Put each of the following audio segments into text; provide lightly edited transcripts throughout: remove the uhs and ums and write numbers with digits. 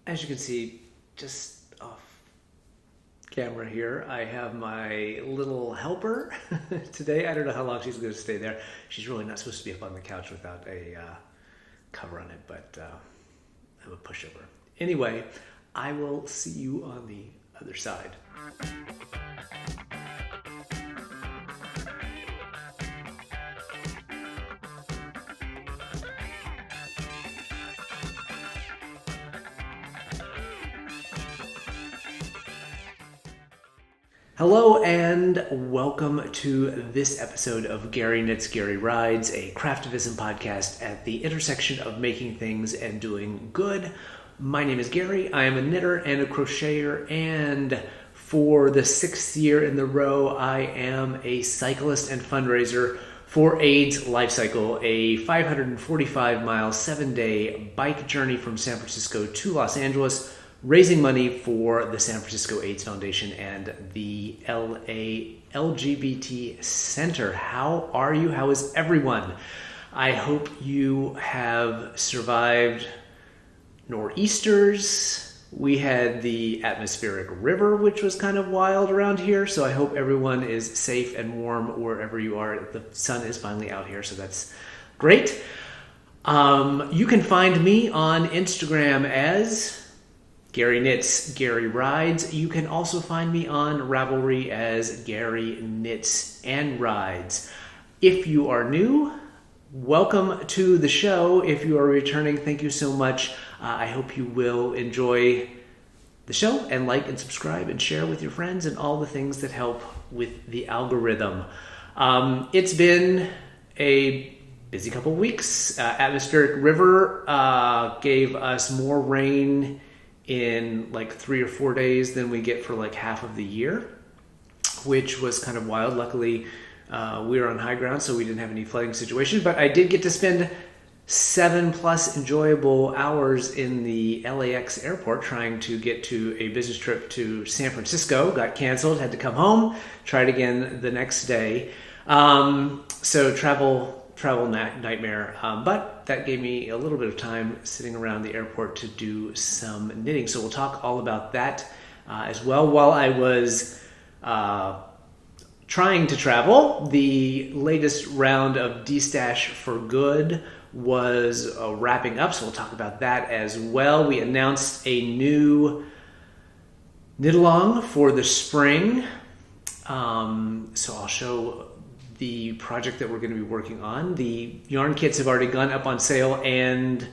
As you can see, just off camera here, I have my little helper today. I don't know how long she's going to stay there. She's really not supposed to be up on the couch without a cover on it, but I'm a pushover. Anyway, I will see you on the other side. Hello and welcome to this episode of Gary Knits, Gary Rides, a Craftivism podcast at the intersection of making things and doing good. My name is Gary. I am a knitter and a crocheter, and for the 6th year in the row, I am a cyclist and fundraiser for AIDS Lifecycle, a 545-mile, 7-day bike journey from San Francisco to Los Angeles, raising money for the San Francisco AIDS Foundation and the LA LGBT Center. How are you? How is everyone? I hope you have survived nor'easters. We had the atmospheric river, which was kind of wild around here, so I hope everyone is safe and warm wherever you are. The sun is finally out here, so that's great. You can find me on Instagram as Gary Knits, Gary Rides. You can also find me on Ravelry as Gary Knits and Rides. If you are new, welcome to the show. If you are returning, thank you so much. I hope you will enjoy the show and like and subscribe and share with your friends and all the things that help with the algorithm. It's been a busy couple weeks. Atmospheric river gave us more rain in like 3 or 4 days than we get for like half of the year, which was kind of wild. Luckily, we were on high ground, so we didn't have any flooding situation, but I did get to spend 7+ enjoyable hours in the LAX airport trying to get to a business trip to San Francisco. Got canceled, had to come home, tried again the next day. So travel nightmare, but that gave me a little bit of time sitting around the airport to do some knitting. So we'll talk all about that as well. While I was trying to travel, the latest round of Destash for Good was wrapping up, so we'll talk about that as well. We announced a new Knitalong for the spring, so I'll show the project that we're going to be working on. The yarn kits have already gone up on sale and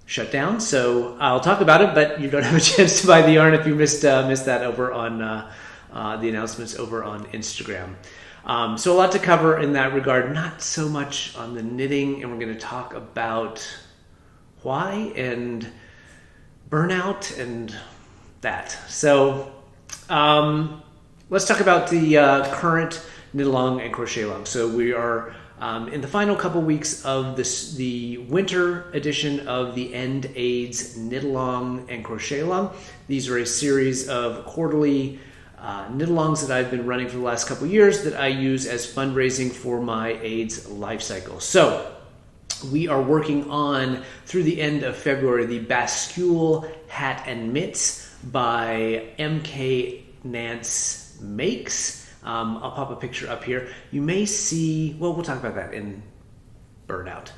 shut down, so I'll talk about it, but you don't have a chance to buy the yarn if you missed that over on the announcements over on Instagram. So a lot to cover in that regard, not so much on the knitting, and we're going to talk about why and burnout and that. So let's talk about the current Knitalong and Crochetalong. So we are in the final couple weeks of the winter edition of the End AIDS Knitalong and Crochetalong. These are a series of quarterly Knitalongs that I've been running for the last couple years that I use as fundraising for my AIDS Lifecycle. So we are working on, through the end of February, the Bascule Hat and Mitts by MKNanceMakes. I'll pop a picture up here. You may see, well, we'll talk about that in Burnout.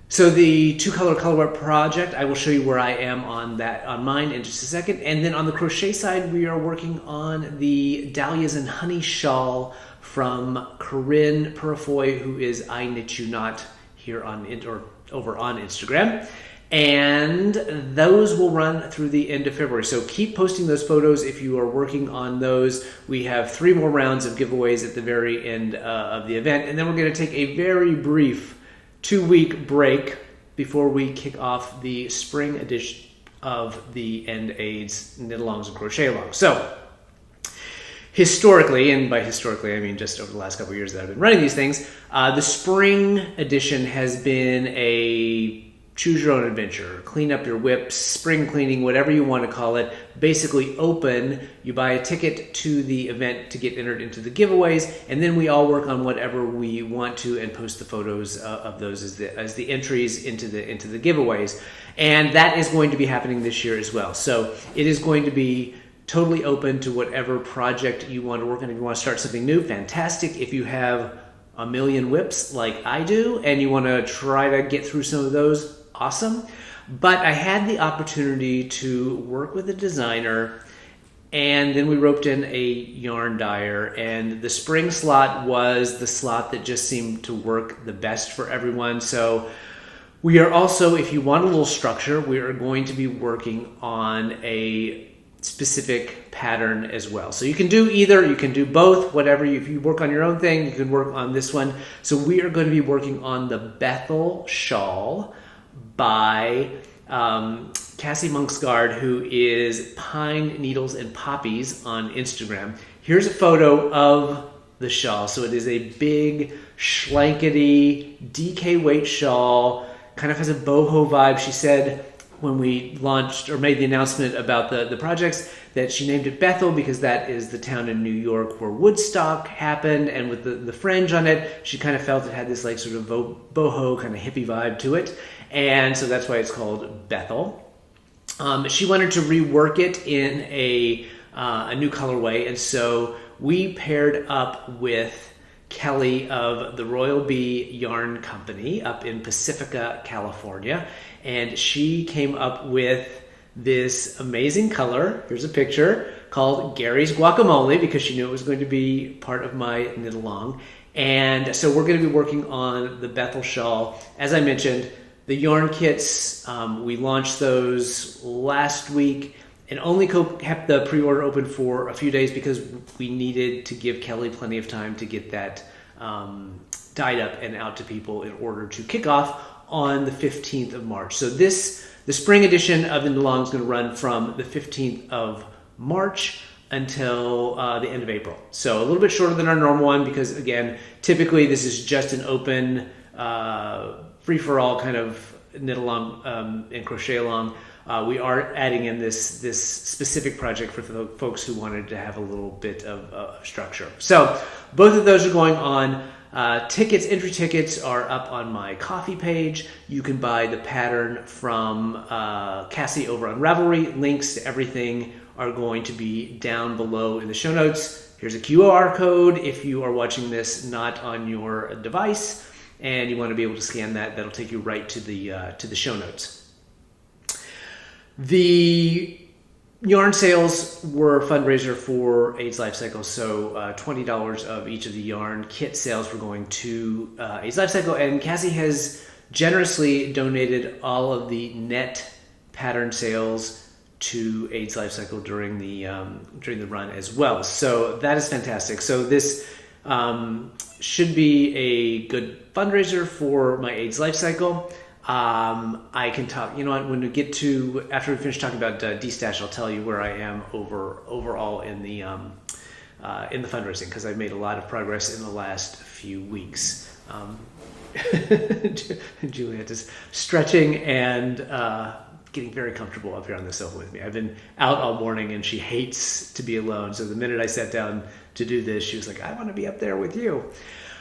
So the two-color colorwork project, I will show you where I am on mine in just a second. And then on the crochet side, we are working on the Dahlias and Honey shawl from Corinne Purifoy, who is I Knit You Not here over on Instagram. And those will run through the end of February. So keep posting those photos if you are working on those. We have 3 more rounds of giveaways at the very end of the event. And then we're going to take a very brief 2-week break before we kick off the spring edition of the End AIDS Knitalongs and Crochetalongs. So historically, and by historically I mean just over the last couple of years that I've been running these things, the spring edition has been a choose your own adventure, clean up your whips, spring cleaning, whatever you want to call it, basically open. You buy a ticket to the event to get entered into the giveaways, and then we all work on whatever we want to and post the photos of those as the entries into the giveaways. And that is going to be happening this year as well. So it is going to be totally open to whatever project you want to work on. If you want to start something new, fantastic. If you have a million whips like I do and you want to try to get through some of those, awesome. But I had the opportunity to work with a designer, and then we roped in a yarn dyer, and the spring slot was the slot that just seemed to work the best for everyone. So we are also, if you want a little structure, we are going to be working on a specific pattern as well. So you can do either, you can do both, whatever. If you work on your own thing, you can work on this one. So we are going to be working on the Bethel shawl by Cassie Monksgaard, who is Pine Needles and Poppies on Instagram. Here's a photo of the shawl. So it is a big, schlankety, DK weight shawl, kind of has a boho vibe. She said when we launched or made the announcement about the projects that she named it Bethel because that is the town in New York where Woodstock happened, and with the fringe on it, she kind of felt it had this like sort of boho kind of hippie vibe to it, and so that's why it's called Bethel. She wanted to rework it in a new colorway, and so we paired up with Kelly of the Royal Bee Yarn Company up in Pacifica, California, and she came up with this amazing color. Here's a picture called Gary's Guacamole because she knew it was going to be part of my knit-along. And so we're going to be working on the Bethel shawl. As I mentioned, the yarn kits, we launched those last week and only kept the pre-order open for a few days because we needed to give Kelly plenty of time to get that dyed up and out to people in order to kick off on the 15th of March. So the spring edition of the Knitalongs is going to run from the 15th of March until the end of April. So a little bit shorter than our normal one because, again, typically this is just an open, free-for-all kind of knit-along and crochet-along. We are adding in this specific project for the folks who wanted to have a little bit of structure. So both of those are going on. Entry tickets are up on my Ko-fi page. You can buy the pattern from Cassie over on Ravelry. Links to everything are going to be down below in the show notes. Here's a QR code if you are watching this not on your device and you want to be able to scan that. That'll take you right to the show notes. The yarn sales were a fundraiser for AIDS Lifecycle, so $20 of each of the yarn kit sales were going to AIDS Lifecycle, and Cassie has generously donated all of the net pattern sales to AIDS Lifecycle during the run as well. So that is fantastic. So this should be a good fundraiser for my AIDS Lifecycle. I can talk, you know what, when we get to, after we finish talking about Destash, I'll tell you where I am overall in the fundraising, because I've made a lot of progress in the last few weeks. Juliet is stretching and getting very comfortable up here on the sofa with me. I've been out all morning and she hates to be alone. So the minute I sat down to do this, she was like, I want to be up there with you.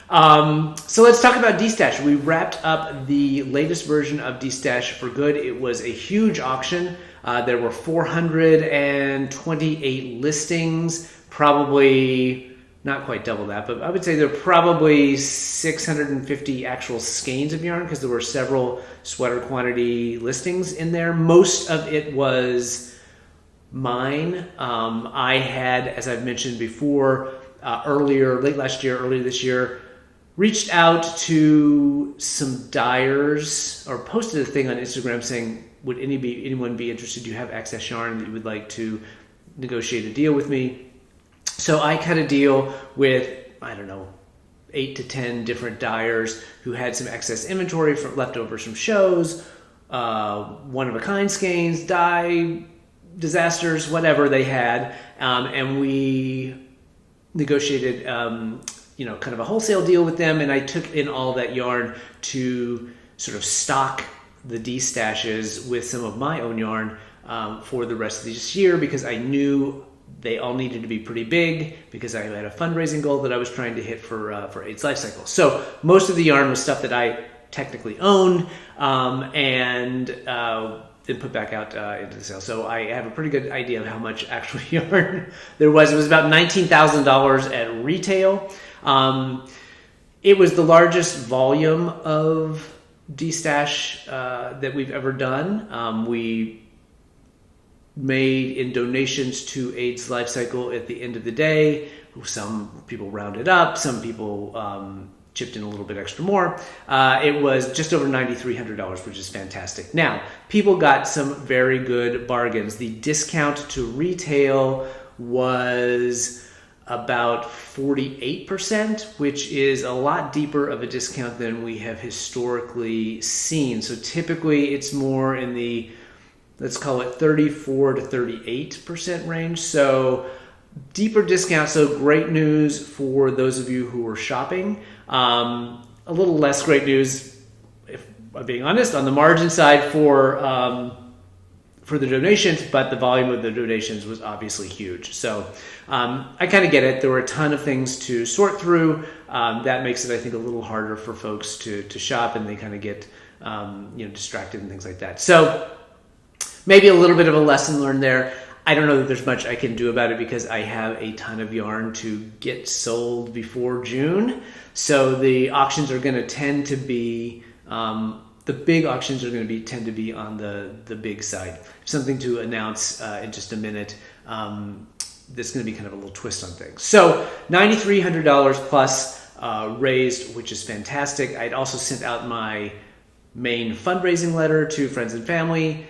So let's talk about Destash. We wrapped up the latest version of Destash for good. It was a huge auction. There were 428 listings, probably not quite double that, but I would say there are probably 650 actual skeins of yarn because there were several sweater quantity listings in there. Most of it was mine. I had, as I've mentioned before, late last year, earlier this year, reached out to some dyers or posted a thing on Instagram saying, would anyone be interested? Do you have excess yarn that you would like to negotiate a deal with me? So I cut a deal with, 8 to 10 different dyers who had some excess inventory from leftovers from shows, one-of-a-kind skeins, dye, disasters, whatever they had. And we negotiated kind of a wholesale deal with them, and I took in all that yarn to sort of stock the D-stashes with some of my own yarn for the rest of this year, because I knew they all needed to be pretty big, because I had a fundraising goal that I was trying to hit for AIDS Lifecycle. So most of the yarn was stuff that I technically owned and then put back out into the sale. So I have a pretty good idea of how much actual yarn there was. It was about $19,000 at retail. It was the largest volume of D-stash that we've ever done. We made in donations to AIDS Lifecycle at the end of the day. Some people rounded up, some people chipped in a little bit extra more. It was just over $9,300, which is fantastic. Now, people got some very good bargains. The discount to retail was about 48%, which is a lot deeper of a discount than we have historically seen. So typically it's more in the, let's call it 34 to 38% range. So deeper discount. So great news for those of you who are shopping. A little less great news, if I'm being honest, on the margin side for the donations, but the volume of the donations was obviously huge. So I kind of get it. There were a ton of things to sort through. That makes it, I think, a little harder for folks to shop, and they kind of get distracted and things like that. So maybe a little bit of a lesson learned there. I don't know that there's much I can do about it, because I have a ton of yarn to get sold before June. So the auctions are going to tend to be, the big auctions are going to tend to be on the big side. Something to announce in just a minute. That's going to be kind of a little twist on things. So $9,300 plus raised, which is fantastic. I'd also sent out my main fundraising letter to friends and family.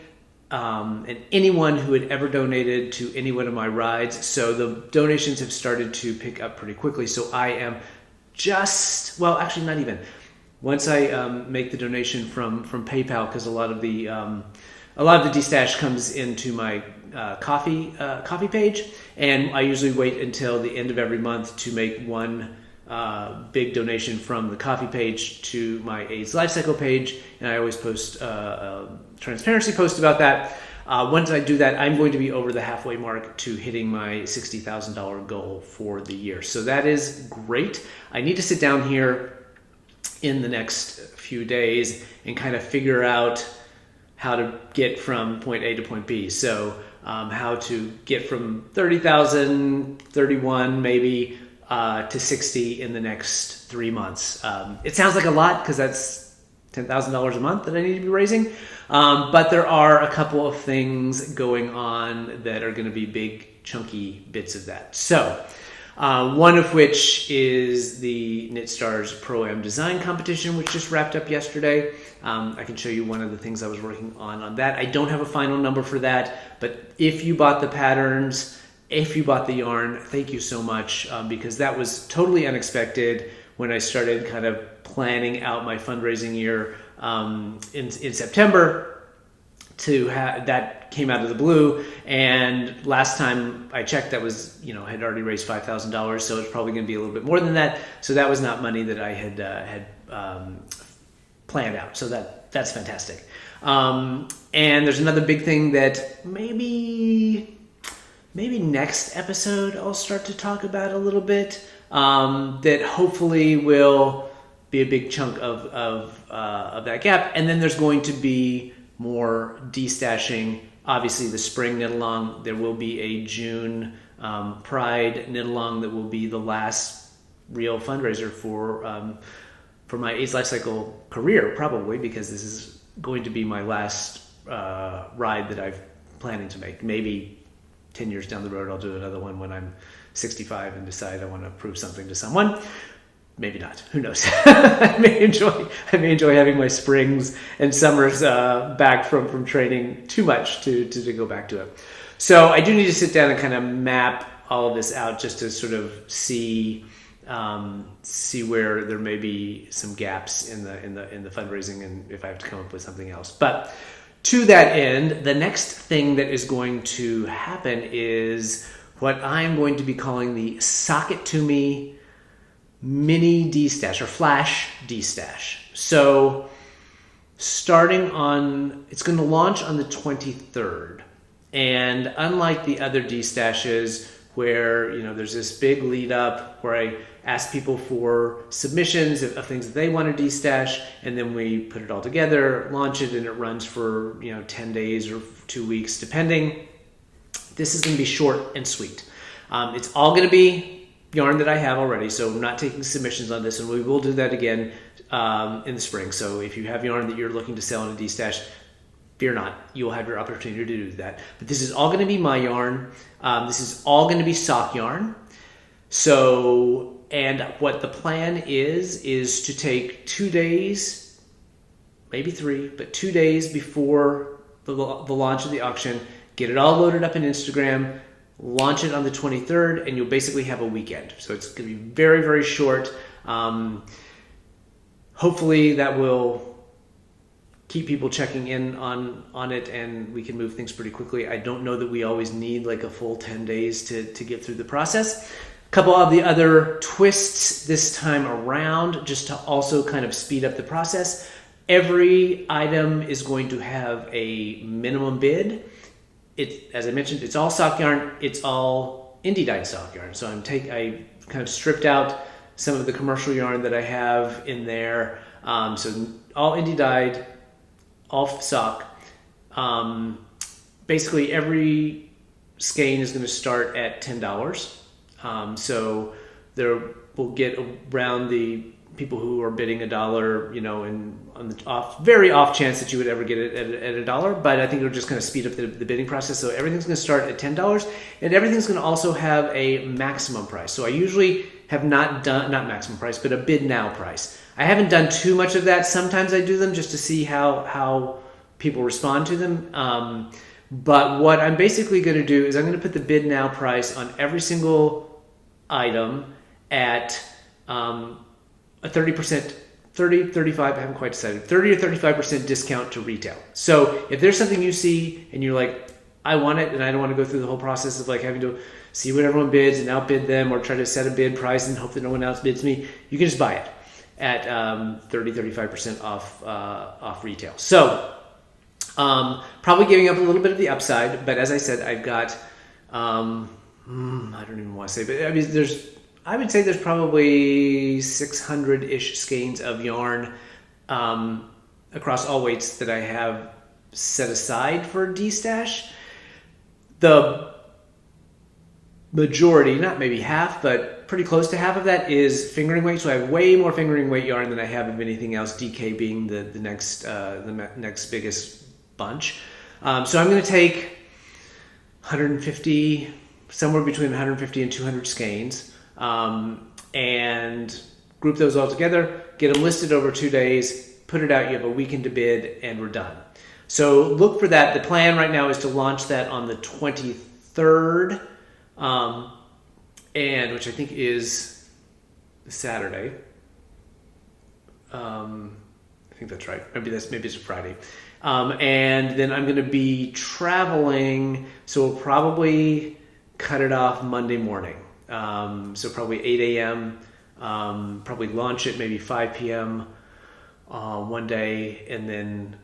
And anyone who had ever donated to any one of my rides. So the donations have started to pick up pretty quickly. So I am just, well, actually not even. Once I make the donation from PayPal, because a lot of the D-stash comes into my coffee page, and I usually wait until the end of every month to make one big donation from the coffee page to my AIDS Lifecycle page, and I always post a transparency post about that. Once I do that, I'm going to be over the halfway mark to hitting my $60,000 goal for the year. So that is great. I need to sit down here in the next few days and kind of figure out how to get from point A to point B. So how to get from 30,000, 31 maybe, to 60 in the next 3 months. It sounds like a lot, because that's $10,000 a month that I need to be raising. But there are a couple of things going on that are going to be big, chunky bits of that. So one of which is the Knit Stars Pro-Am Design Competition, which just wrapped up yesterday. I can show you one of the things I was working on that. I don't have a final number for that, but if you bought the patterns, if you bought the yarn, thank you so much, because that was totally unexpected when I started kind of planning out my fundraising year in September. That came out of the blue, and last time I checked, that was, had already raised $5,000, so it's probably going to be a little bit more than that. So that was not money that I had planned out. So that's fantastic. And there's another big thing that maybe next episode I'll start to talk about a little bit, that hopefully will be a big chunk of that gap. And then there's going to be more destashing. Obviously the spring Knitalong, there will be a June Pride Knitalong that will be the last real fundraiser for my AIDS Lifecycle career, probably, because this is going to be my last ride that I'm planning to make. Maybe 10 years down the road, I'll do another one when I'm 65 and decide I want to prove something to someone. Maybe not. Who knows? I may enjoy having my springs and summers back from training too much to go back to it. So I do need to sit down and kind of map all of this out, just to sort of see where there may be some gaps in the fundraising, and if I have to come up with something else. But to that end, the next thing that is going to happen is what I'm going to be calling the Sock It To Me Mini D-Stash, or Flash D-Stash. So it's going to launch on the 23rd. And unlike the other D-stashes where, there's this big lead up where I ask people for submissions of things that they want to D-stash, and then we put it all together, launch it, and it runs for, 10 days or 2 weeks, depending. This is going to be short and sweet. It's all going to be yarn that I have already, so I'm not taking submissions on this, and we will do that again in the spring. So if you have yarn that you're looking to sell in a D-stash, fear not, you will have your opportunity to do that. But this is all going to be my yarn. This is all going to be sock yarn. So, and what the plan is to take 2 days, maybe 3, but 2 days before the launch of the auction, get it all loaded up in Instagram, launch it on the 23rd, and you'll basically have a weekend. So it's going to be very, very short. Hopefully that will keep people checking in on it, and we can move things pretty quickly. I don't know that we always need like a full 10 days to get through the process. A couple of the other twists this time around, just to also kind of speed up the process. Every item is going to have a minimum bid. As I mentioned, it's all sock yarn. It's all indie dyed sock yarn. So I kind of stripped out some of the commercial yarn that I have in there. So all indie dyed, all sock. Basically, every skein is going to start at $10. So there will get around the people who are bidding $1, and on the very off chance that you would ever get it at $1. But I think it'll just kind of speed up the bidding process. So everything's going to start at $10, and everything's going to also have a maximum price. So I usually have not maximum price, but a bid now price. I haven't done too much of that. Sometimes I do them just to see how people respond to them. But what I'm basically going to do is I'm going to put the bid now price on every single item at a 30%, 30, 35, I haven't quite decided, 30 or 35% discount to retail. So if there's something you see and you're like, I want it, and I don't want to go through the whole process of like having to see what everyone bids and outbid them or try to set a bid price and hope that no one else bids me, you can just buy it at 30, 35% off retail. So probably giving up a little bit of the upside, but as I said, I've got, I don't even want to say, but I mean, I would say there's probably 600-ish skeins of yarn across all weights that I have set aside for D-stash. The majority, not maybe half, but pretty close to half of that is fingering weight. So I have way more fingering weight yarn than I have of anything else, DK being the next biggest bunch. So I'm going to take 150, somewhere between 150 and 200 skeins, and group those all together, get them listed over 2 days, put it out, you have a weekend to bid, and we're done. So look for that. The plan right now is to launch that on the 23rd, and which I think is Saturday. I think that's right. Maybe it's a Friday. And then I'm going to be traveling, so we'll probably cut it off Monday morning. So probably 8 a.m. Probably launch it maybe 5 p.m. One day, and then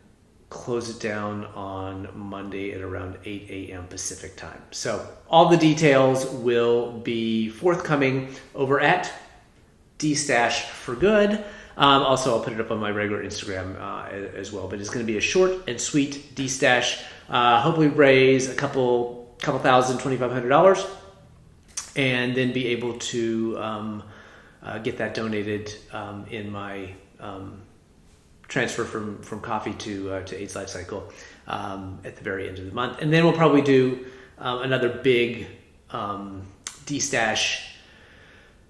close it down on Monday at around 8 a.m. Pacific time. So all the details will be forthcoming over at Destash for Good. Also, I'll put it up on my regular Instagram as well. But it's going to be a short and sweet Destash. Hopefully raise a couple thousand, $2,500, and then be able to get that donated in my transfer from coffee to AIDS Lifecycle at the very end of the month. And then we'll probably do another big Destash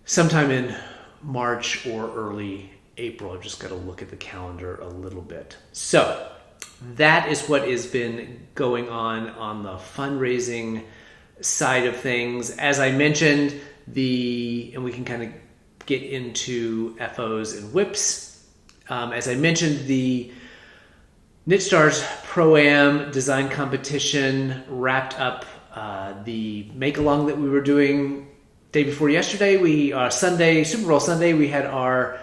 sometime in March or early April. I've just got to look at the calendar a little bit. So that is what has been going on the fundraising side of things. As I mentioned, and we can kind of get into FOs and whips. As I mentioned, the Knit Stars Pro-Am design competition wrapped up the make-along that we were doing day before yesterday. Sunday, Super Bowl Sunday, we had our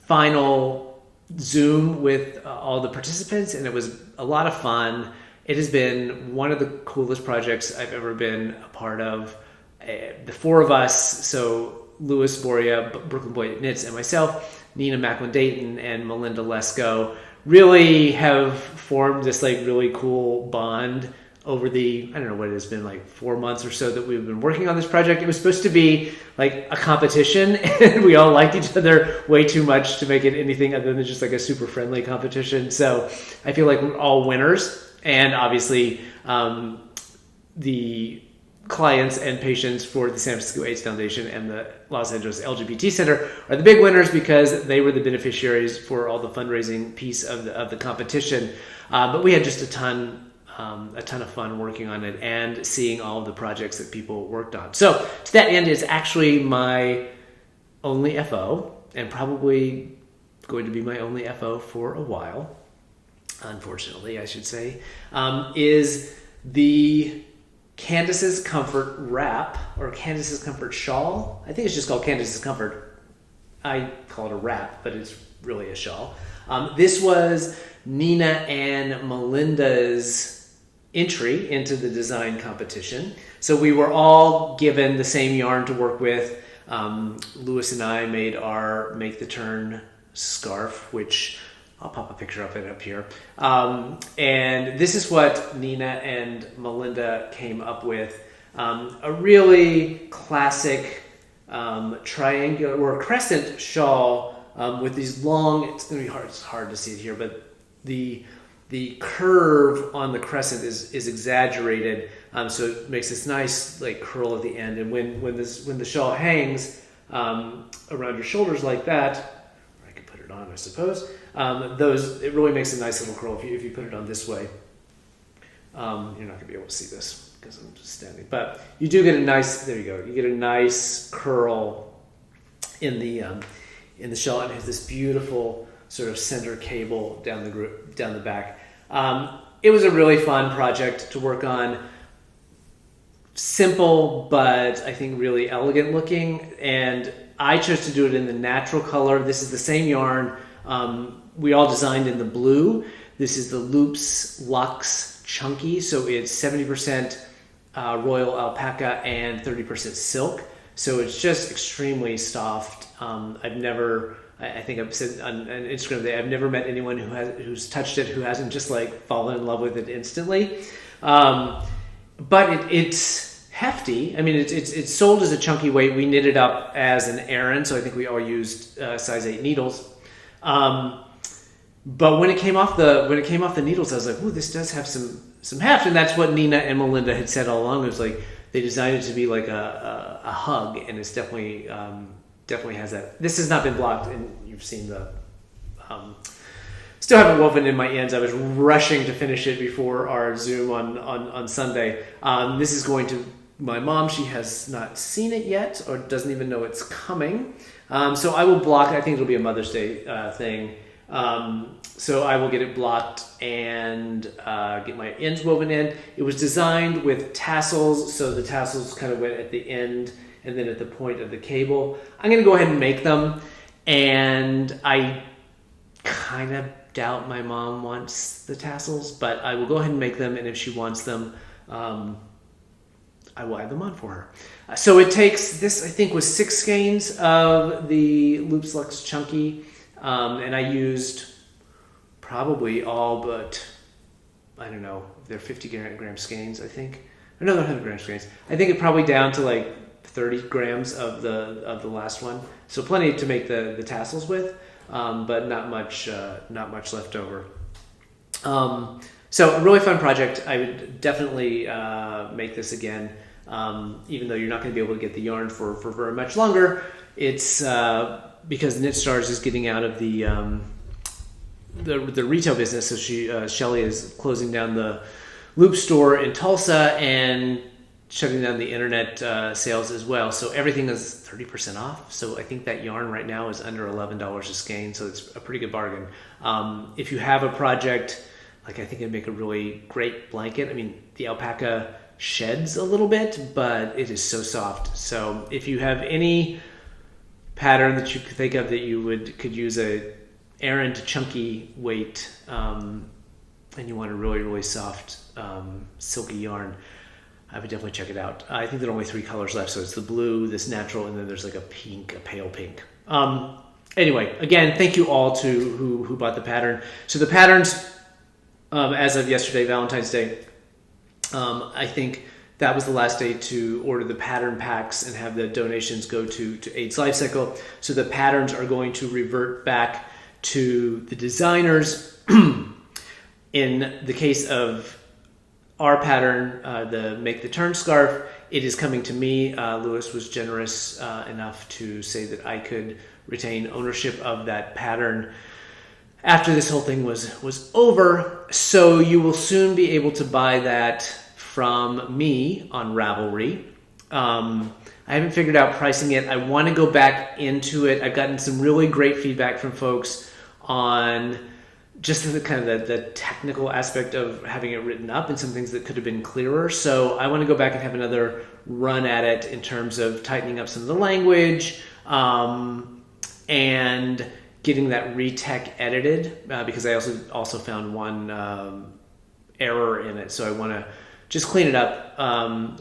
final Zoom with all the participants, and it was a lot of fun. It has been one of the coolest projects I've ever been a part of. The four of us, so Louis Boria, Brooklyn Boy Knits, and myself, Nina Macklin-Dayton and Melinda Lesko, really have formed this like really cool bond over the, I don't know what it has been, like 4 months or so that we've been working on this project. It was supposed to be like a competition, and we all liked each other way too much to make it anything other than just like a super friendly competition. So I feel like we're all winners, and obviously the clients and patients for the San Francisco AIDS Foundation and the Los Angeles LGBT Center are the big winners because they were the beneficiaries for all the fundraising piece of the competition. But we had just a ton of fun working on it and seeing all of the projects that people worked on. So to that end, it's actually my only FO, and probably going to be my only FO for a while, unfortunately, I should say, is the Candace's Comfort wrap, or Candace's Comfort shawl. I think it's just called Candace's Comfort. I call it a wrap, but it's really a shawl. This was Nina and Melinda's entry into the design competition. So we were all given the same yarn to work with. Louis and I made our Make the Turn scarf, which I'll pop a picture of it up here. And this is what Nina and Melinda came up with. A really classic triangular or crescent shawl with these long, it's going to be hard, it's hard to see it here, but the curve on the crescent is exaggerated, so it makes this nice like curl at the end. And when the shawl hangs around your shoulders like that, or I could put it on, I suppose. It really makes a nice little curl if you put it on this way. You're not going to be able to see this because I'm just standing, but you do get a nice. There you go. You get a nice curl in the shawl, and it has this beautiful sort of center cable down the back. It was a really fun project to work on. Simple, but I think really elegant looking. And I chose to do it in the natural color. This is the same yarn. We all designed in the blue. This is the Loops Luxe Chunky. So it's 70% royal alpaca and 30% silk. So it's just extremely soft. I think I've said on Instagram that I've never met anyone who's touched it who hasn't just like fallen in love with it instantly. But it's hefty. I mean, it's sold as a chunky weight. We knit it up as an Aran, so I think we all used size 8 needles. But when it came off the needles, I was like, "Ooh, this does have some heft," and that's what Nina and Melinda had said all along. It was like they designed it to be like a hug, and it's definitely has that. This has not been blocked, and you've seen the. Still haven't woven in my ends. I was rushing to finish it before our Zoom on Sunday. This is going to my mom. She has not seen it yet, or doesn't even know it's coming. So I will block. I think it'll be a Mother's Day thing. So I will get it blocked and get my ends woven in. It was designed with tassels, so the tassels kind of went at the end and then at the point of the cable. I'm going to go ahead and make them, and I kind of doubt my mom wants the tassels, but I will go ahead and make them, and if she wants them, I will add them on for her. So it takes, this I think was 6 skeins of the Loops Luxe Chunky, and I used probably all but, I don't know, they're 50 gram skeins, I think. Another 100 gram skeins. I think it probably down to like 30 grams of the last one. So plenty to make the tassels with, but not much left over. So a really fun project. I would definitely make this again, even though you're not going to be able to get the yarn for very much longer. It's because Knit Stars is getting out of the retail business. So Shelly is closing down the Loop store in Tulsa and shutting down the internet sales as well. So everything is 30% off. So I think that yarn right now is under $11 a skein. So it's a pretty good bargain. If you have a project, like I think it'd make a really great blanket. I mean, the alpaca sheds a little bit, but it is so soft. So if you have any pattern that you could think of that you could use a errand chunky weight, and you want a really, really soft silky yarn, I would definitely check it out. I think there are only 3 colors left, so it's the blue, this natural, and then there's like a pink, a pale pink. Anyway, again, thank you all to who bought the pattern. So the patterns, as of yesterday, Valentine's Day, I think that was the last day to order the pattern packs and have the donations go to AIDS Lifecycle. So the patterns are going to revert back to the designers. In the case of our pattern, the Make the Turn scarf, it is coming to me. Lewis was generous enough to say that I could retain ownership of that pattern after this whole thing was over. So you will soon be able to buy that from me on Ravelry. I haven't figured out pricing yet. I want to go back into it. I've gotten some really great feedback from folks on just the kind of the technical aspect of having it written up and some things that could have been clearer. So I want to go back and have another run at it in terms of tightening up some of the language and getting that retech edited, because I also found one error in it. So I want to just clean it up,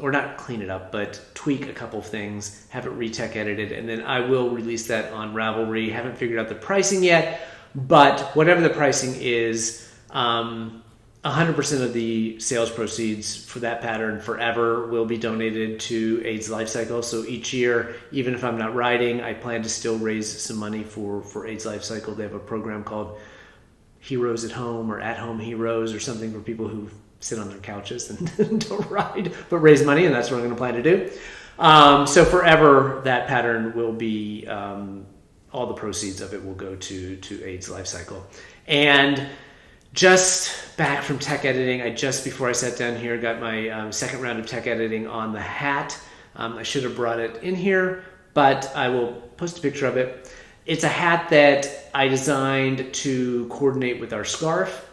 or not clean it up, but tweak a couple of things, have it retech edited, and then I will release that on Ravelry. Haven't figured out the pricing yet, but whatever the pricing is, 100% of the sales proceeds for that pattern forever will be donated to AIDS Lifecycle. So each year, even if I'm not writing, I plan to still raise some money for AIDS Lifecycle. They have a program called Heroes at Home, or At Home Heroes, or something for people who sit on their couches and don't ride, but raise money, and that's what I'm going to plan to do. So forever, that pattern will be, all the proceeds of it will go to AIDS Lifecycle. And just back from tech editing, before I sat down here, got my second round of tech editing on the hat. I should have brought it in here, but I will post a picture of it. It's a hat that I designed to coordinate with our scarf.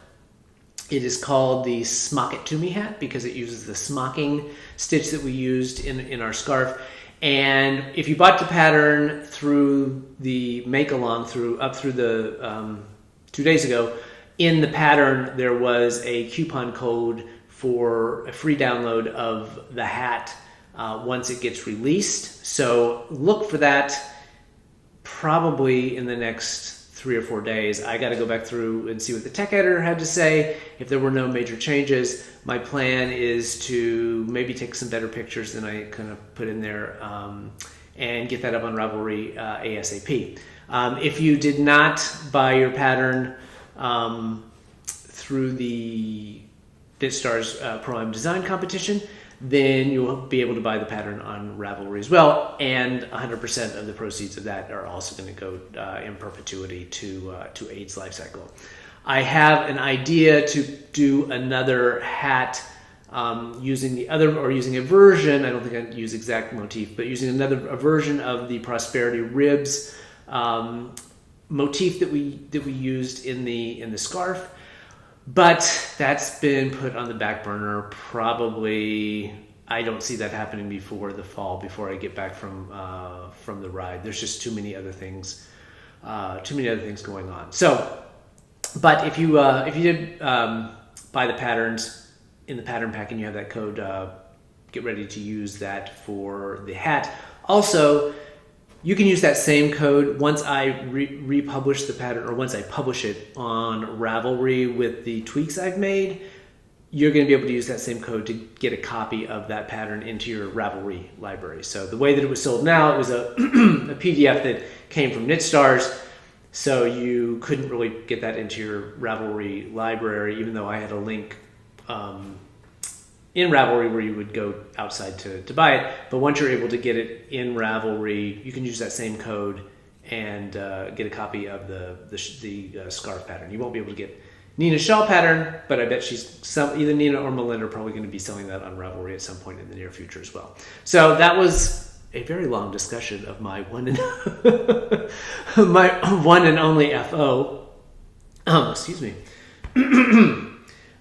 It is called the Smock It To Me hat because it uses the smocking stitch that we used in our scarf. And if you bought the pattern through the Make-Along up through the 2 days ago, in the pattern there was a coupon code for a free download of the hat once it gets released. So look for that probably in the next 3 or 4 days. I got to go back through and see what the tech editor had to say. If there were no major changes, my plan is to maybe take some better pictures than I kind of put in there and get that up on Ravelry ASAP. If you did not buy your pattern through the BitStars Pro-Am Design Competition, then you'll be able to buy the pattern on Ravelry as well, and 100% of the proceeds of that are also going to go in perpetuity to AIDS Lifecycle. I have an idea to do another hat using a version. I don't think I'd use exact motif, but using a version of the Prosperity Ribs motif that we used in the scarf. But that's been put on the back burner. Probably, I don't see that happening before the fall, before I get back from the ride. There's just too many other things going on. So, but if you did buy the patterns in the pattern pack and you have that code, get ready to use that for the hat. Also, you can use that same code once I republish the pattern, or once I publish it on Ravelry with the tweaks I've made. You're going to be able to use that same code to get a copy of that pattern into your Ravelry library. So the way that it was sold now, it was a PDF that came from KnitStars, so you couldn't really get that into your Ravelry library, even though I had a link in Ravelry where you would go outside to buy it. But once you're able to get it in Ravelry, you can use that same code and get a copy of the scarf pattern. You won't be able to get Nina's shawl pattern, but I bet either Nina or Melinda are probably going to be selling that on Ravelry at some point in the near future as well. So that was a very long discussion of my one and only FO. Excuse me.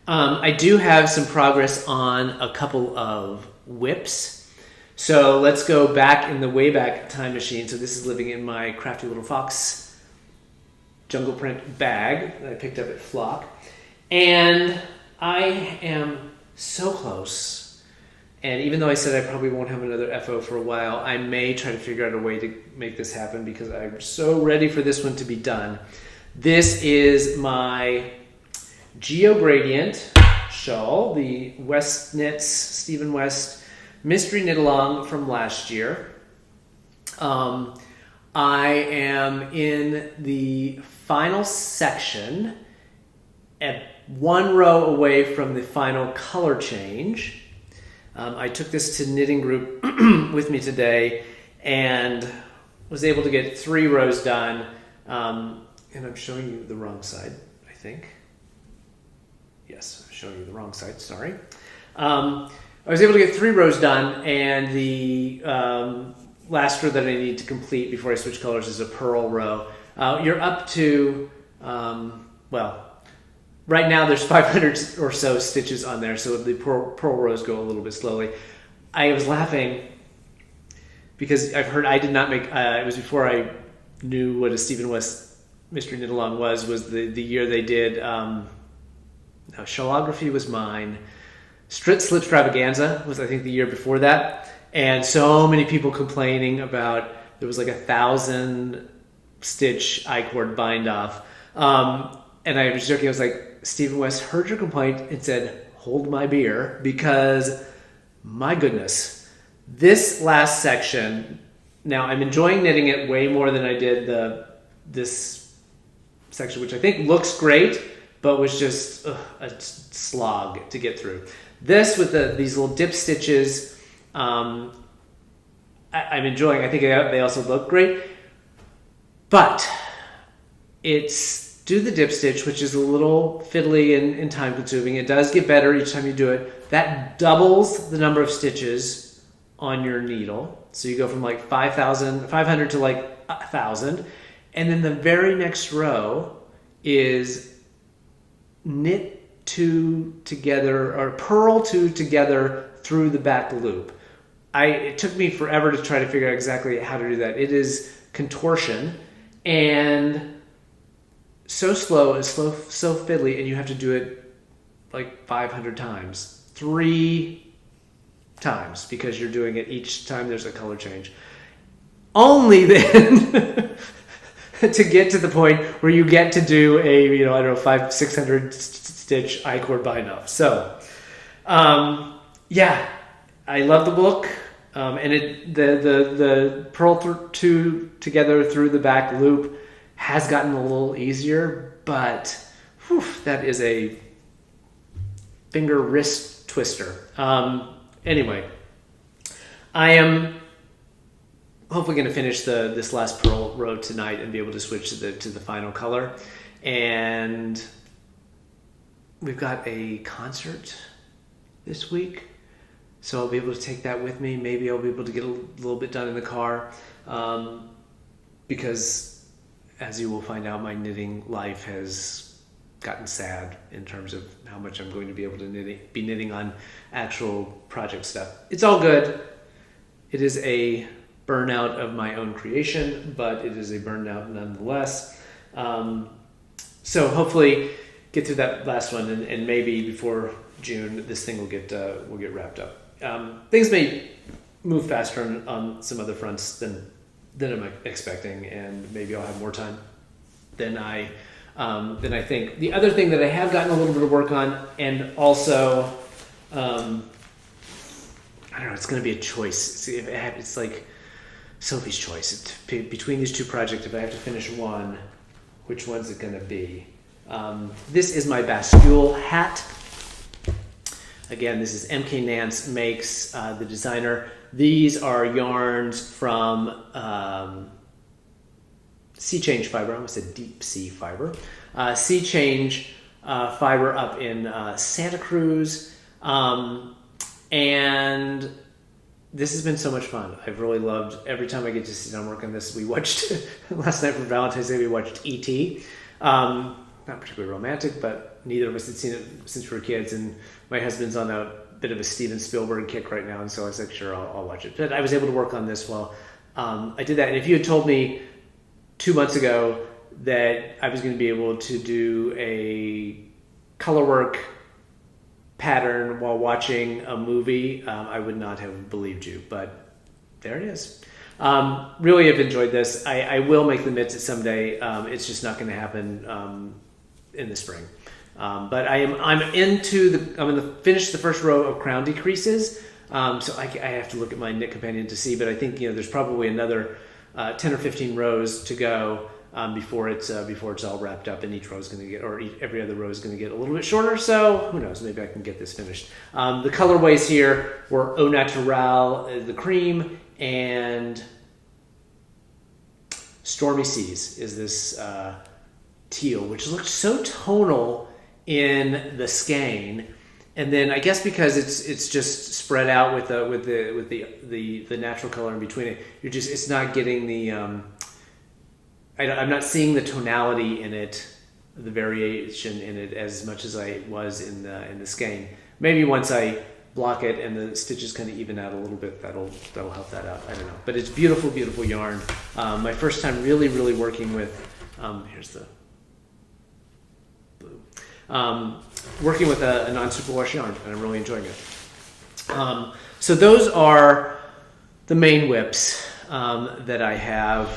I do have some progress on a couple of whips. So let's go back in the Wayback Time Machine. So this is living in my crafty little fox jungle print bag that I picked up at Flock. And I am so close. And even though I said I probably won't have another FO for a while, I may try to figure out a way to make this happen because I'm so ready for this one to be done. This is my Geo Gradient shawl, the West Knits Stephen West Mystery Knitalong from last year. I am in the final section at one row away from the final color change. I took this to Knitting Group with me today and was able to get 3 rows done. And I'm showing you the wrong side, I think. Yes, I'm showing you the wrong side, sorry. I was able to get 3 rows done, and the last row that I need to complete before I switch colors is a purl row. You're up to, well, right now there's 500 or so stitches on there, so the purl rows go a little bit slowly. I was laughing because I've heard I did not make, it was before I knew what a Stephen West Mystery Knitalong was the year they did, Shellography was mine. Slipstravaganza was, I think, the year before that. And so many people complaining about, there was like 1,000 stitch I-cord bind off. And I was joking, I was like, Stephen West heard your complaint and said, hold my beer, because my goodness, this last section, now I'm enjoying knitting it way more than I did this section, which I think looks great, but was just a slog to get through. This with these little dip stitches, I'm enjoying. I think they also look great, but it's do the dip stitch, which is a little fiddly and time consuming. It does get better each time you do it. That doubles the number of stitches on your needle. So you go from like 500 to like 1,000. And then the very next row is knit 2 together, or purl 2 together through the back loop. It took me forever to try to figure out exactly how to do that. It is contortion and so slow and so fiddly, and you have to do it like 500 times, 3 times, because you're doing it each time there's a color change. Only then to get to the point where you get to do a, 500-600 stitch I-cord bind off. So, yeah, I love the book. And the purl 2 together through the back loop has gotten a little easier, but that is a finger wrist twister. Anyway, I am hopefully going to finish this last purl row tonight and be able to switch to the final color. And we've got a concert this week, so I'll be able to take that with me. Maybe I'll be able to get a little bit done in the car, because as you will find out, my knitting life has gotten sad in terms of how much I'm going to be able to be knitting on actual project stuff. It's all good. It is a burnout of my own creation, but it is a burnout nonetheless. So hopefully get through that last one, and maybe before June this thing will get wrapped up. Things may move faster on some other fronts than I'm expecting, and maybe I'll have more time than I think. The other thing that I have gotten a little bit of work on, and also I don't know, it's going to be a choice. It's like Sophie's choice. Between these 2 projects, if I have to finish one, which one's it going to be? This is my Bascule hat. Again, this is MKNanceMakes, the designer. These are yarns from Sea Change Fiber. I almost said Deep Sea Fiber. Sea Change Fiber up in Santa Cruz. And this has been so much fun. I've really loved every time I get to sit down and work on this. We watched, last night for Valentine's Day, we watched E.T. Not particularly romantic, but neither of us had seen it since we were kids. And my husband's on a bit of a Steven Spielberg kick right now. And so I was like, sure, I'll watch it. But I was able to work on this while I did that. And if you had told me 2 months ago that I was going to be able to do a color work pattern while watching a movie, I would not have believed you, but there it is. Really have enjoyed this. I will make the mitts someday. It's just not going to happen in the spring. But I'm going to finish the first row of crown decreases. So I have to look at my knit companion to see, but I think there's probably another 10 or 15 rows to go before it's all wrapped up, and each row is going to get, or every other row is going to get a little bit shorter. So who knows? Maybe I can get this finished. The colorways here were Au Naturel, the cream, and Stormy Seas is this teal, which looks so tonal in the skein. And then I guess because it's just spread out with the natural color in between it, it's not getting the I'm not seeing the tonality in it, the variation in it as much as I was in the skein. Maybe once I block it and the stitches kind of even out a little bit, that'll help that out. I don't know, but it's beautiful, beautiful yarn. My first time really working with here's the blue. Working with a non-superwash yarn, and I'm really enjoying it. So those are the main whips that I have.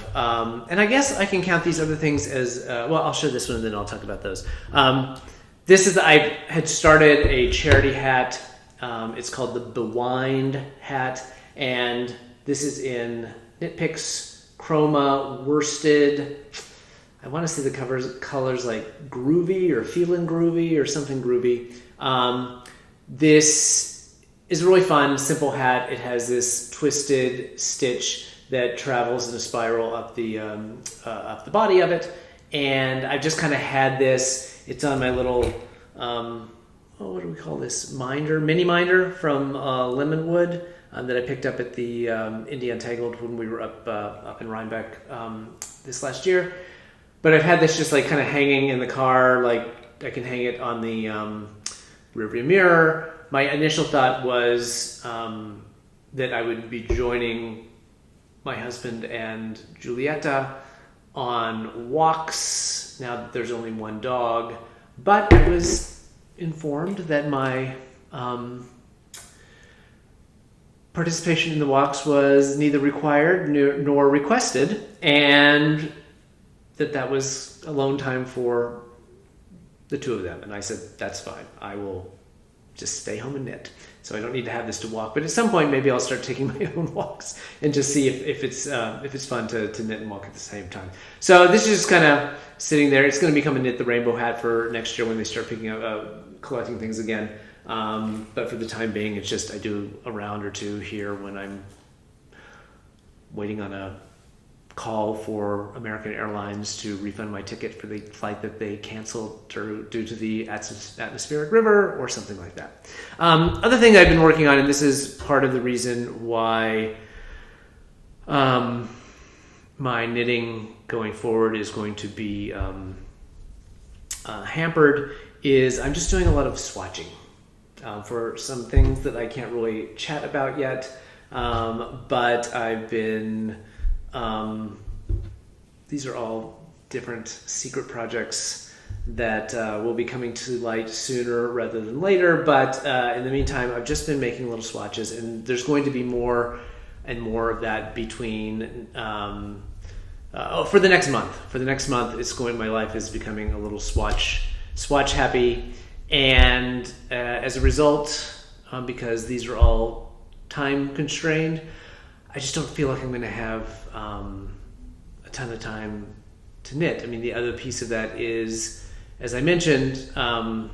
And I guess I can count these other things as, well, I'll show this one and then I'll talk about those. I had started a charity hat. It's called the Bewined hat. And this is in Knit Picks, Chroma, worsted. I want to see the colors like groovy or feeling groovy or something groovy. This is a really fun, simple hat. It has this twisted stitch that travels in a spiral up the body of it. And I've just kind of had this. It's on my little, what do we call this? Mini minder from Lemonwood that I picked up at the Indie Untangled when we were up in Rhinebeck this last year. But I've had this just like kind of hanging in the car, like I can hang it on the rearview mirror. My initial thought was that I would be joining my husband and Giulietta on walks now that there's only one dog. But I was informed that my participation in the walks was neither required nor requested, and that was alone time for the two of them. And I said, that's fine. I will just stay home and knit. So I don't need to have this to walk. But at some point, maybe I'll start taking my own walks and just see if it's fun to knit and walk at the same time. So this is just kind of sitting there. It's going to become a Knit the Rainbow hat for next year when they start picking up, collecting things again. But for the time being, it's just I do a round or two here when I'm waiting on a call for American Airlines to refund my ticket for the flight that they canceled due to the atmospheric river or something like that. Other thing I've been working on, and this is part of the reason why my knitting going forward is going to be hampered, is I'm just doing a lot of swatching for some things that I can't really chat about yet, but I've been these are all different secret projects that will be coming to light sooner rather than later. But in the meantime, I've just been making little swatches, and there's going to be more and more of that between for the next month. For the next month, my life is becoming a little swatch happy, and as a result, because these are all time constrained, I just don't feel like I'm going to have a ton of time to knit. I mean, the other piece of that is, as I mentioned, another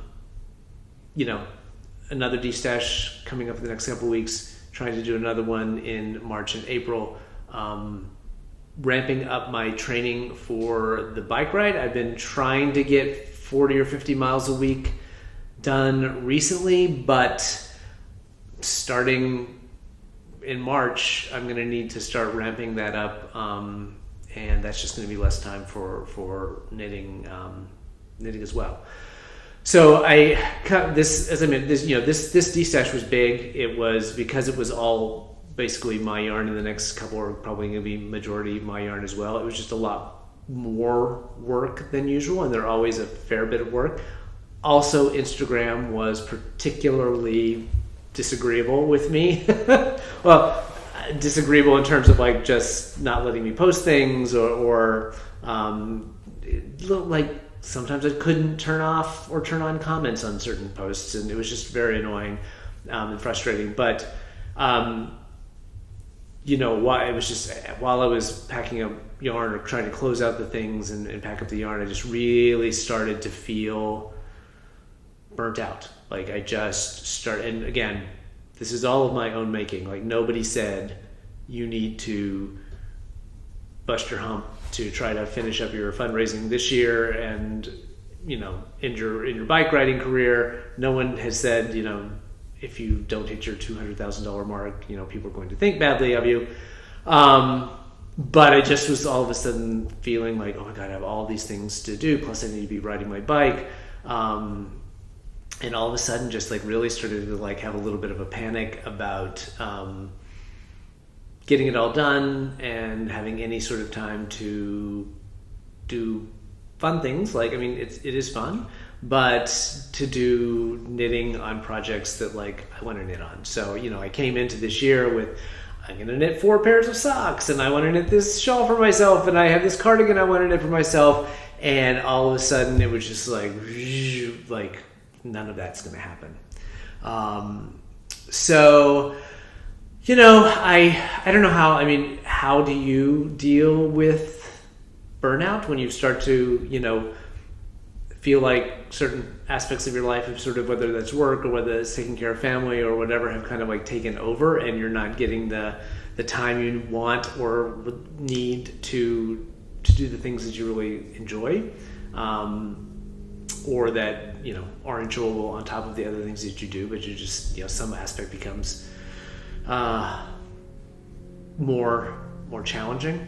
Destash coming up in the next couple of weeks, trying to do another one in March and April, ramping up my training for the bike ride. I've been trying to get 40 or 50 miles a week done recently, but starting in March, I'm going to need to start ramping that up, and that's just going to be less time for knitting as well. So I cut this, as I mentioned, this Destash was big. It was because it was all basically my yarn, and the next couple are probably going to be majority my yarn as well. It was just a lot more work than usual, and they're always a fair bit of work. Also, Instagram was particularly disagreeable with me. Well, disagreeable in terms of like just not letting me post things, or like sometimes I couldn't turn off or turn on comments on certain posts, and it was just very annoying and frustrating. But it was just while I was packing up yarn or trying to close out the things and pack up the yarn, I just really started to feel burnt out. Like I just started, and again, this is all of my own making. Like nobody said you need to bust your hump to try to finish up your fundraising this year and in your bike riding career. No one has said if you don't hit your $200,000 mark, people are going to think badly of you. But I just was all of a sudden feeling like, oh my God, I have all these things to do. Plus I need to be riding my bike. And all of a sudden just like really started to like have a little bit of a panic about getting it all done and having any sort of time to do fun things. Like, I mean, it is fun, but to do knitting on projects that like I want to knit on. So, I came into this year with, I'm going to knit 4 pairs of socks, and I want to knit this shawl for myself, and I have this cardigan I want to knit for myself. And all of a sudden it was just like none of that's going to happen. So, I don't know how do you deal with burnout when you start to, feel like certain aspects of your life, of sort of whether that's work or whether it's taking care of family or whatever, have kind of like taken over, and you're not getting the time you want or need to do the things that you really enjoy, or that are enjoyable on top of the other things that you do, but you just some aspect becomes more challenging.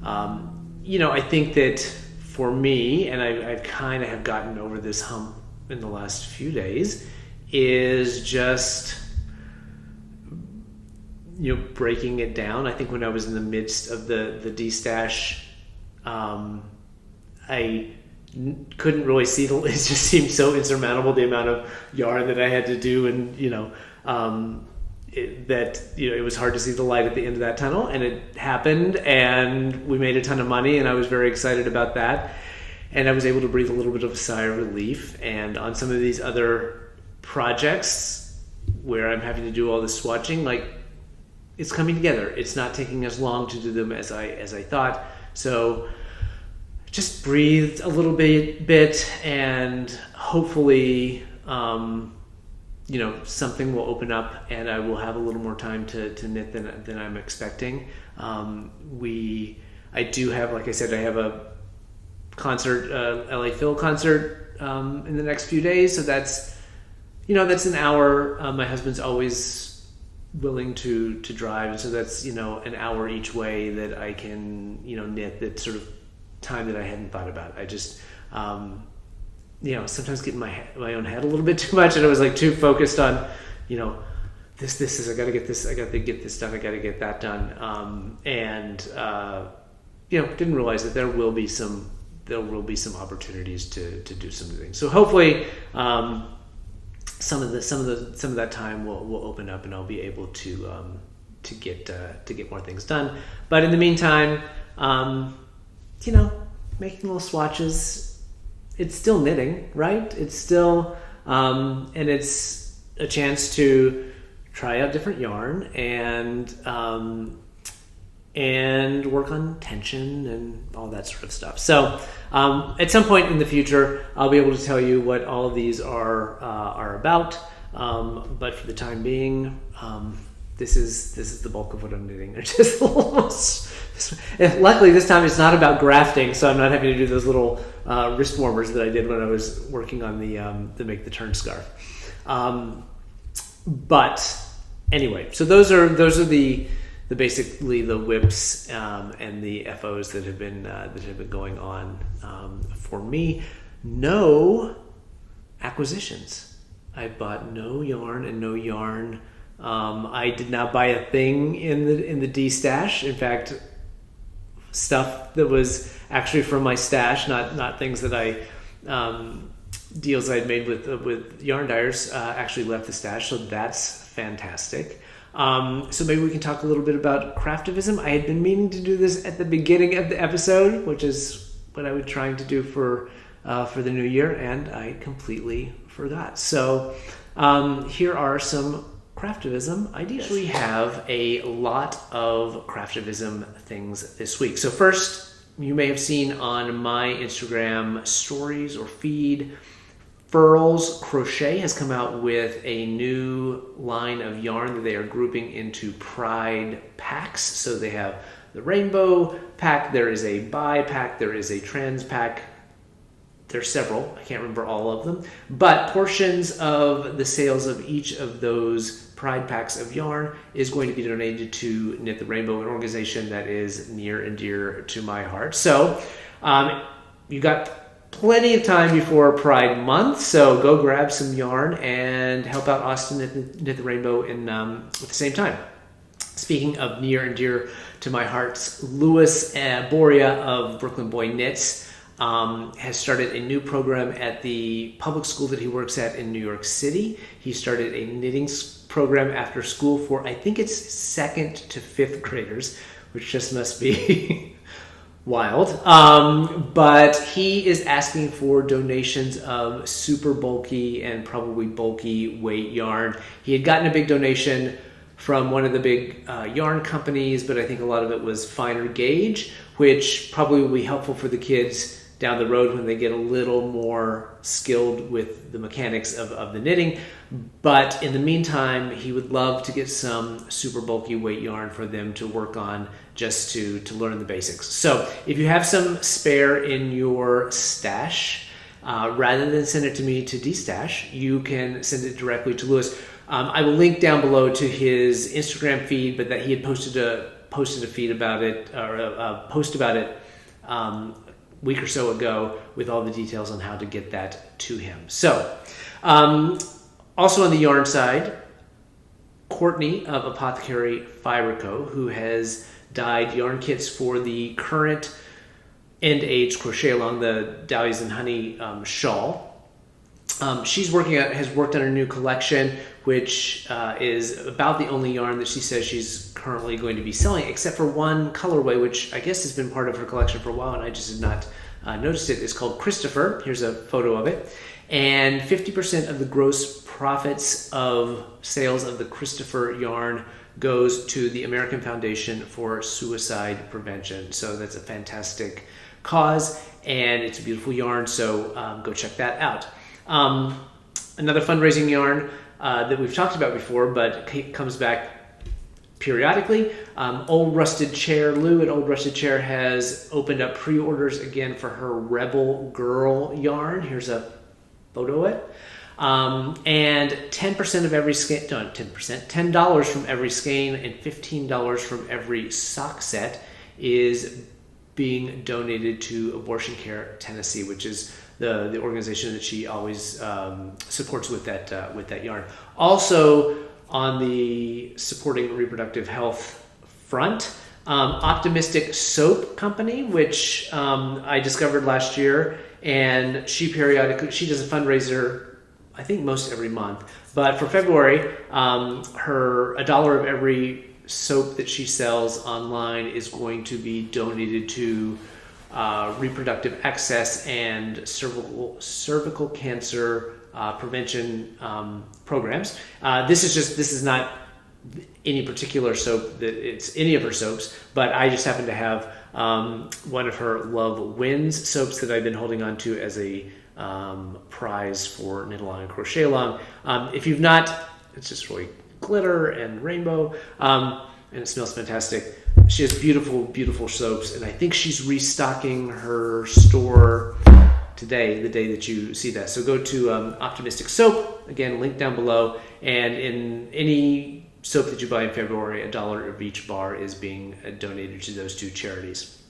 I think that for me, and I've kind of have gotten over this hump in the last few days, is just breaking it down. I think when I was in the midst of the Destash, I couldn't really see it just seemed so insurmountable, the amount of yarn that I had to do, and it was hard to see the light at the end of that tunnel, and it happened, and we made a ton of money, and I was very excited about that, and I was able to breathe a little bit of a sigh of relief. And on some of these other projects where I'm having to do all this swatching, like, it's coming together. It's not taking as long to do them as I thought. So just breathed a little bit, and hopefully something will open up, and I will have a little more time to knit than I'm expecting. I do have, like I said, I have a concert, LA Phil concert in the next few days. So that's an hour. My husband's always willing to drive, and so that's an hour each way that I can knit. That sort of time that I hadn't thought about. I just sometimes get in my own head a little bit too much, and I was like too focused on this is, I got to get this done, I got to get that done, didn't realize that there will be some opportunities to do some things. So hopefully some of that time will open up, and I'll be able to get more things done. But in the meantime, making little swatches. It's still knitting, right? It's still, and it's a chance to try out different yarn and work on tension and all that sort of stuff. So at some point in the future, I'll be able to tell you what all of these are about. But for the time being, this is the bulk of what I'm knitting. It's just almost. Luckily, this time it's not about grafting, so I'm not having to do those little wrist warmers that I did when I was working on the Make the Turn scarf. But anyway, so those are the basically the whips and the FOs that have been going on for me. No acquisitions. I bought no yarn and no yarn. I did not buy a thing in the Destash. In fact, stuff that was actually from my stash, not things that I deals I'd made with yarn dyers actually left the stash, so that's fantastic. So maybe we can talk a little bit about Craftivism. I had been meaning to do this at the beginning of the episode, which is what I was trying to do for the new year, and I completely forgot. So here are some Craftivism ideas. We have a lot of Craftivism things this week. So first, you may have seen on my Instagram stories or feed, Furls Crochet has come out with a new line of yarn that they are grouping into pride packs. So they have the rainbow pack, there is a bi pack, there is a trans pack. There's several, I can't remember all of them, but portions of the sales of each of those pride packs of yarn is going to be donated to Knit the Rainbow, an organization that is near and dear to my heart. So you got plenty of time before Pride Month, so go grab some yarn and help out Austin Knit the Rainbow at the same time. Speaking of near and dear to my heart, Louis Boria of Brooklyn Boy Knits has started a new program at the public school that he works at in New York City. He started a knitting program after school for, I think it's 2nd to 5th graders, which just must be wild. But he is asking for donations of super bulky and probably bulky weight yarn. He had gotten a big donation from one of the big yarn companies, but I think a lot of it was finer gauge, which probably will be helpful for the kids down the road when they get a little more skilled with the mechanics of the knitting. But in the meantime, he would love to get some super bulky weight yarn for them to work on, just to learn the basics. So if you have some spare in your stash, rather than send it to me to Destash, you can send it directly to Louis. I will link down below to his Instagram feed, but that he had posted a feed about it, or a post about it week or so ago with all the details on how to get that to him. So, also on the yarn side, Courtney of Apothecary Fiber Co., who has dyed yarn kits for the current end age Crochetalong, the Dahlias and Honey shawl. Has worked on a new collection, which is about the only yarn that she says she's currently going to be selling, except for one colorway, which I guess has been part of her collection for a while, and I just had not noticed it. It's called Christopher. Here's a photo of it. And 50% of the gross profits of sales of the Christopher yarn goes to the American Foundation for Suicide Prevention. So that's a fantastic cause, and it's a beautiful yarn, so go check that out. Another fundraising yarn that we've talked about before, but comes back periodically. Old Rusted Chair, Lou at Old Rusted Chair has opened up pre-orders again for her Rebel Girl yarn. Here's a photo of it. And 10% of every skein, $10 from every skein and $15 from every sock set is being donated to Abortion Care Tennessee, which is the organization that she always supports with that yarn. Also on the supporting reproductive health front, Optimistic Soap Company, which I discovered last year, and she does a fundraiser, I think most every month. But for February, a dollar of every soap that she sells online is going to be donated to reproductive access and cervical cancer prevention programs. This is not any particular soap that it's any of her soaps, but I just happen to have one of her Love Wins soaps that I've been holding on to as a prize for Knitalong and Crochetalong. If you've not, it's just really glitter and rainbow, and it smells fantastic. She has beautiful, beautiful soaps, and I think she's restocking her store today, the day that you see that. So go to Optimistic Soap, again, link down below, and in any soap that you buy in February, $1 of each bar is being donated to those two charities.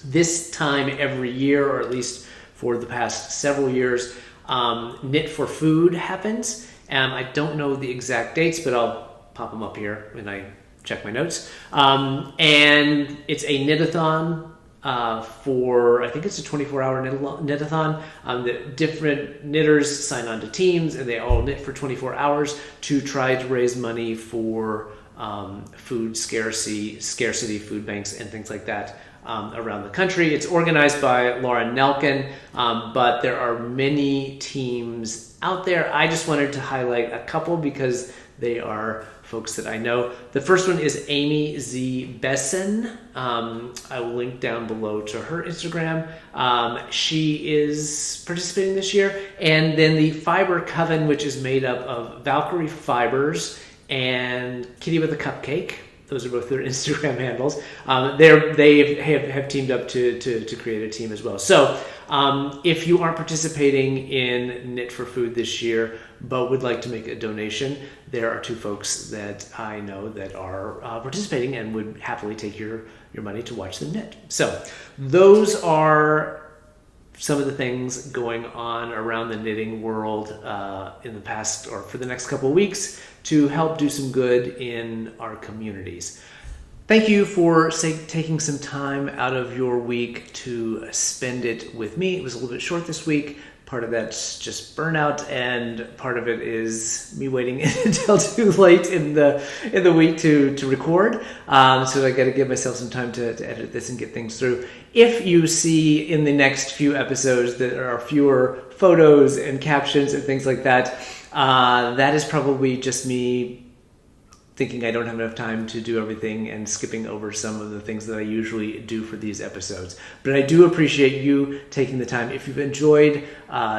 This time every year, or at least for the past several years, Knit for Food happens. I don't know the exact dates, but I'll pop them up here when I check my notes. And it's a knit-a-thon for, I think it's a 24-hour knit-a-thon. The different knitters sign on to teams, and they all knit for 24 hours to try to raise money for food scarcity, food banks, and things like that around the country. It's organized by Laura Nelkin, but there are many teams out there. I just wanted to highlight a couple because they are folks that I know. The first one is Amy Z. Besson. I will link down below to her Instagram. She is participating this year. And then the Fiber Coven, which is made up of Valkyrie Fibers and Kitty with a Cupcake. Those are both their Instagram handles. They have teamed up to create a team as well. So if you aren't participating in Knit for Food this year, but would like to make a donation, there are two folks that I know that are participating and would happily take your money to watch them knit. So those are some of the things going on around the knitting world in the past or for the next couple of weeks to help do some good in our communities. Thank you for taking some time out of your week to spend it with me. It was a little bit short this week. Part of that's just burnout, and part of it is me waiting until too late in the week to record. So I got to give myself some time to edit this and get things through. If you see in the next few episodes that there are fewer photos and captions and things like that, that is probably just me thinking I don't have enough time to do everything and skipping over some of the things that I usually do for these episodes. But I do appreciate you taking the time. If you've enjoyed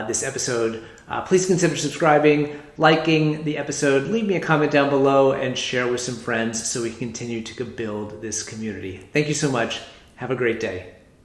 this episode, please consider subscribing, liking the episode, leave me a comment down below, and share with some friends so we can continue to build this community. Thank you so much. Have a great day.